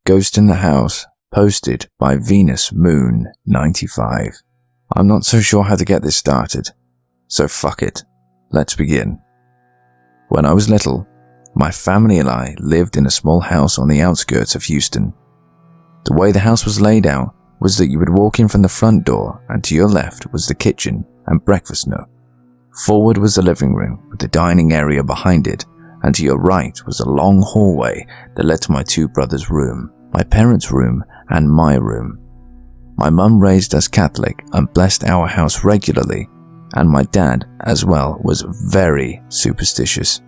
Ghost in the House, posted by Venus Moon 95. I'm not so sure how to get this started, so fuck it. Let's begin. When I was little, my family and I lived in a small house on the outskirts of Houston. The way the house was laid out was that you would walk in from the front door, and to your left was the kitchen and breakfast nook. Forward was the living room with the dining area behind it, and to your right was a long hallway that led to my two brothers' room, my parents' room, and my room. My mum raised us Catholic and blessed our house regularly, and my dad, as well, was very superstitious.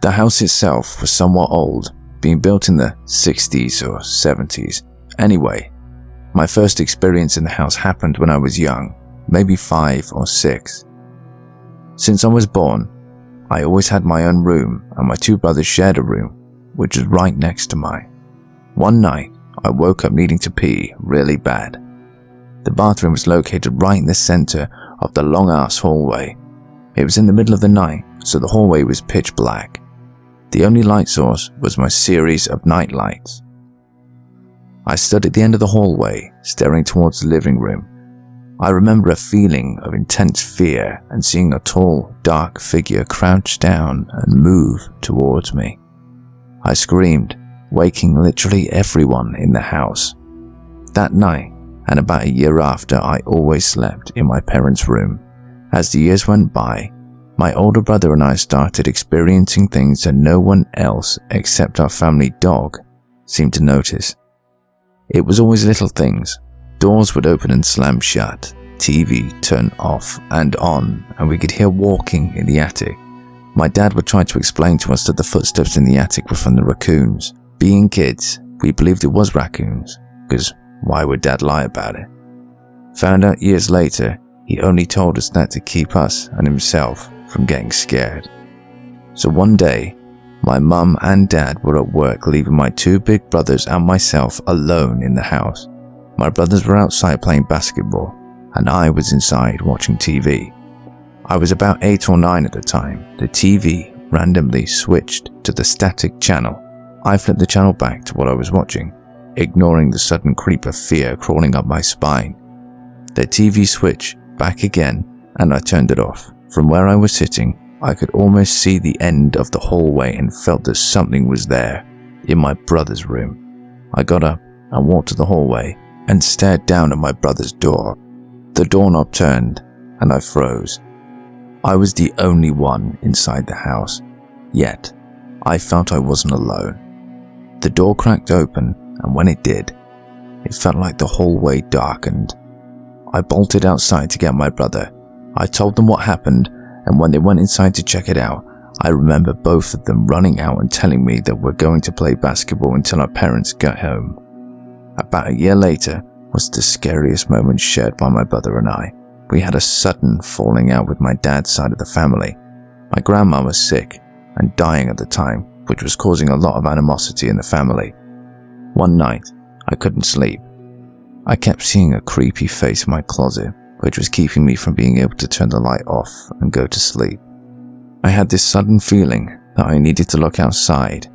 The house itself was somewhat old, being built in the 60s or 70s. Anyway, my first experience in the house happened when I was young, maybe 5 or 6. Since I was born, I always had my own room, and my two brothers shared a room, which was right next to mine. One night, I woke up needing to pee really bad. The bathroom was located right in the center of the long-ass hallway. It was in the middle of the night, so the hallway was pitch black. The only light source was my series of night lights. I stood at the end of the hallway, staring towards the living room. I remember a feeling of intense fear and seeing a tall, dark figure crouch down and move towards me. I screamed, waking literally everyone in the house. That night, and about a year after, I always slept in my parents' room. As the years went by, my older brother and I started experiencing things that no one else except our family dog seemed to notice. It was always little things. Doors would open and slam shut, TV turn off and on, and we could hear walking in the attic. My dad would try to explain to us that the footsteps in the attic were from the raccoons. Being kids, we believed it was raccoons, because why would Dad lie about it? Found out years later, he only told us that to keep us and himself from getting scared. So one day, my mum and dad were at work, leaving my two big brothers and myself alone in the house. My brothers were outside playing basketball, and I was inside watching TV. I was about 8 or 9 at the time. The TV randomly switched to the static channel. I flipped the channel back to what I was watching, ignoring the sudden creep of fear crawling up my spine. The TV switched back again, and I turned it off. From where I was sitting, I could almost see the end of the hallway and felt that something was there, in my brother's room. I got up and walked to the hallway and stared down at my brother's door. The doorknob turned, and I froze. I was the only one inside the house, yet I felt I wasn't alone. The door cracked open, and when it did, it felt like the hallway darkened. I bolted outside to get my brother. I told them what happened, and when they went inside to check it out, I remember both of them running out and telling me that we're going to play basketball until our parents got home. About a year later was the scariest moment shared by my brother and I. We had a sudden falling out with my dad's side of the family. My grandma was sick and dying at the time, which was causing a lot of animosity in the family. One night, I couldn't sleep. I kept seeing a creepy face in my closet, which was keeping me from being able to turn the light off and go to sleep. I had this sudden feeling that I needed to look outside.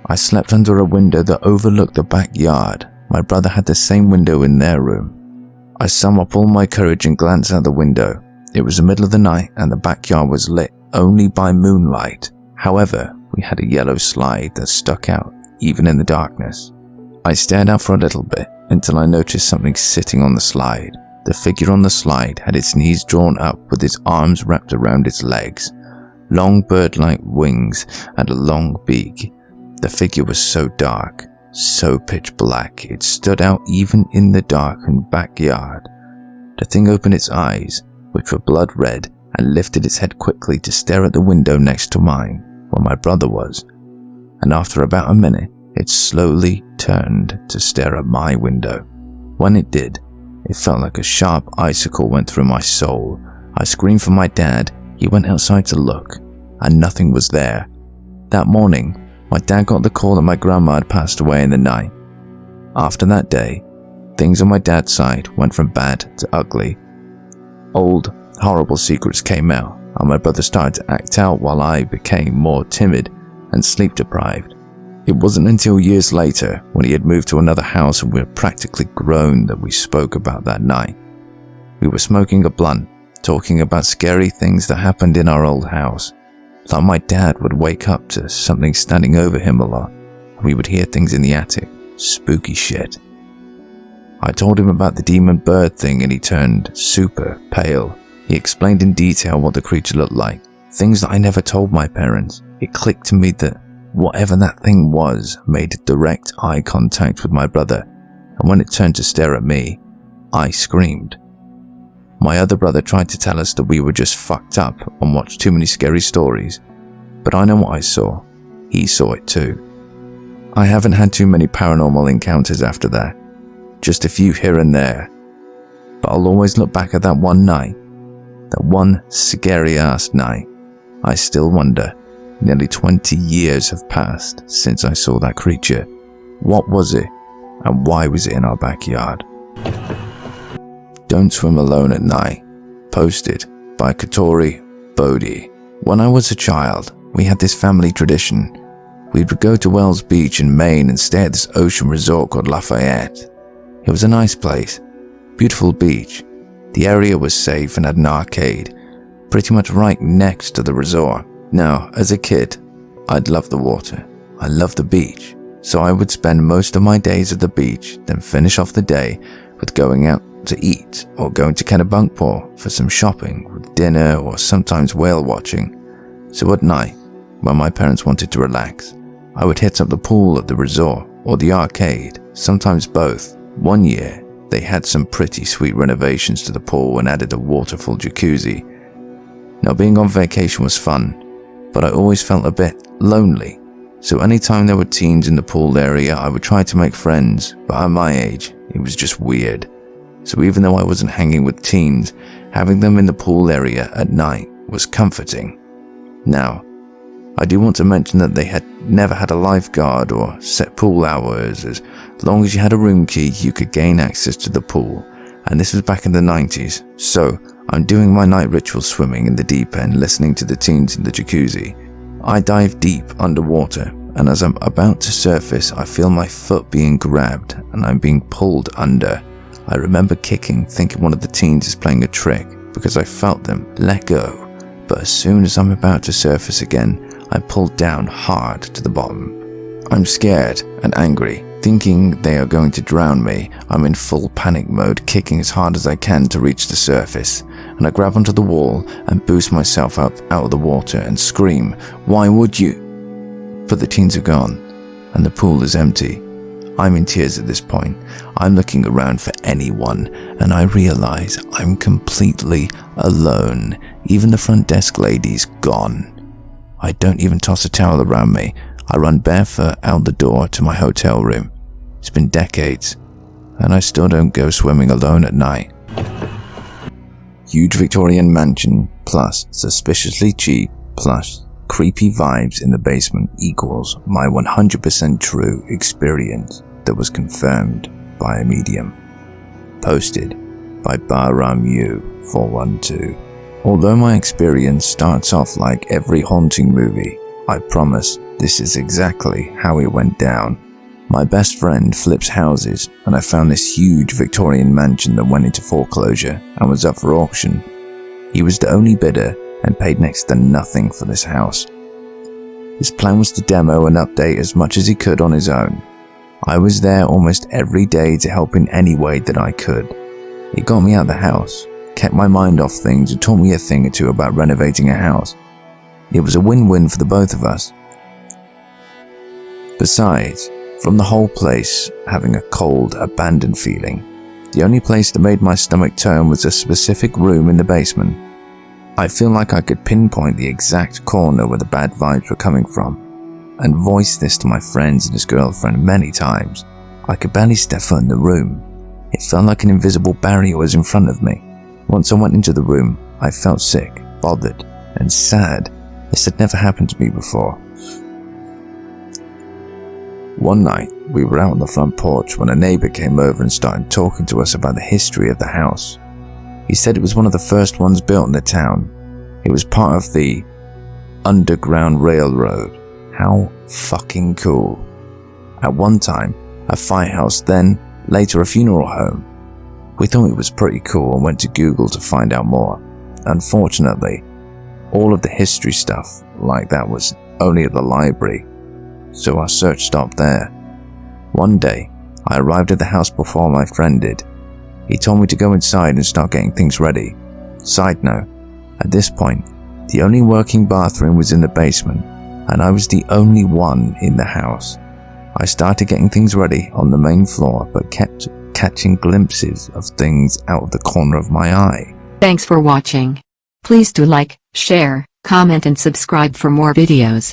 I slept under a window that overlooked the backyard. My brother had the same window in their room. I summoned up all my courage and glanced out the window. It was the middle of the night and the backyard was lit only by moonlight. However, we had a yellow slide that stuck out even in the darkness. I stared out for a little bit until I noticed something sitting on the slide. The figure on the slide had its knees drawn up with its arms wrapped around its legs, long bird-like wings and a long beak. The figure was so dark, so pitch black, it stood out even in the darkened backyard. The thing opened its eyes, which were blood red, and lifted its head quickly to stare at the window next to mine, where my brother was. And after about a minute, it slowly turned to stare at my window. When it did, it felt like a sharp icicle went through my soul. I screamed for my dad. He went outside to look, and nothing was there. That morning, my dad got the call that my grandma had passed away in the night. After that day, things on my dad's side went from bad to ugly. Old, horrible secrets came out, and my brother started to act out while I became more timid and sleep deprived. It wasn't until years later, when he had moved to another house and we were practically grown, that we spoke about that night. We were smoking a blunt, talking about scary things that happened in our old house. Like my dad would wake up to something standing over him a lot. We would hear things in the attic, spooky shit. I told him about the demon bird thing and he turned super pale. He explained in detail what the creature looked like, things that I never told my parents. It clicked to me that whatever that thing was made direct eye contact with my brother, and when it turned to stare at me, I screamed. My other brother tried to tell us that we were just fucked up and watched too many scary stories, but I know what I saw. He saw it too. I haven't had too many paranormal encounters after that, just a few here and there, but I'll always look back at that one night, that one scary-ass night. I still wonder, nearly 20 years have passed since I saw that creature. What was it, and why was it in our backyard? Don't swim alone at night. Posted by Katori Bodhi. When I was a child, we had this family tradition. We would go to Wells Beach in Maine and stay at this ocean resort called Lafayette. It was a nice place, beautiful beach. The area was safe and had an arcade, pretty much right next to the resort. Now, as a kid, I'd love the water. I loved the beach, so I would spend most of my days at the beach, then finish off the day with going out to eat or going to Kennebunkport for some shopping, with dinner, or sometimes whale watching. So at night, when my parents wanted to relax, I would hit up the pool at the resort or the arcade, sometimes both. One year, they had some pretty sweet renovations to the pool and added a waterfall jacuzzi. Now, being on vacation was fun, but I always felt a bit lonely. So anytime there were teens in the pool area, I would try to make friends, but at my age, it was just weird. So even though I wasn't hanging with teens, having them in the pool area at night was comforting. Now, I do want to mention that they had never had a lifeguard or set pool hours. As long as you had a room key, you could gain access to the pool, and this was back in the 90s. So I'm doing my night ritual swimming in the deep end, listening to the teens in the jacuzzi. I dive deep underwater, and as I'm about to surface, I feel my foot being grabbed and I'm being pulled under. I remember kicking, thinking one of the teens is playing a trick because I felt them let go, but as soon as I'm about to surface again, I'm pulled down hard to the bottom. I'm scared and angry, thinking they are going to drown me. I'm in full panic mode, kicking as hard as I can to reach the surface, and I grab onto the wall and boost myself up out of the water and scream, "Why would you?" But the teens are gone, and the pool is empty. I'm in tears at this point. I'm looking around for anyone, and I realize I'm completely alone. Even the front desk lady's gone. I don't even toss a towel around me. I run barefoot out the door to my hotel room. It's been decades, and I still don't go swimming alone at night. Huge Victorian mansion plus suspiciously cheap plus creepy vibes in the basement equals my 100% true experience that was confirmed by a medium. Posted by BarramU412. Although my experience starts off like every haunting movie, I promise this is exactly how it went down. My best friend flips houses, and I found this huge Victorian mansion that went into foreclosure and was up for auction. He was the only bidder and paid next to nothing for this house. His plan was to demo and update as much as he could on his own. I was there almost every day to help in any way that I could. It got me out of the house, kept my mind off things, and taught me a thing or two about renovating a house. It was a win-win for the both of us. Besides, from the whole place having a cold, abandoned feeling, the only place that made my stomach turn was a specific room in the basement. I feel like I could pinpoint the exact corner where the bad vibes were coming from, and voiced this to my friends and his girlfriend many times. I could barely step foot in the room. It felt like an invisible barrier was in front of me. Once I went into the room, I felt sick, bothered, and sad. This had never happened to me before. One night, we were out on the front porch when a neighbor came over and started talking to us about the history of the house. He said it was one of the first ones built in the town. It was part of the Underground Railroad. How fucking cool. At one time, a firehouse, then later a funeral home. We thought it was pretty cool and went to Google to find out more. Unfortunately, all of the history stuff like that was only at the library, so our search stopped there. One day, I arrived at the house before my friend did. He told me to go inside and start getting things ready. Side note, at this point, the only working bathroom was in the basement, and I was the only one in the house. I started getting things ready on the main floor, but kept catching glimpses of things out of the corner of my eye. Thanks for watching. Please do like, share, comment and subscribe for more videos.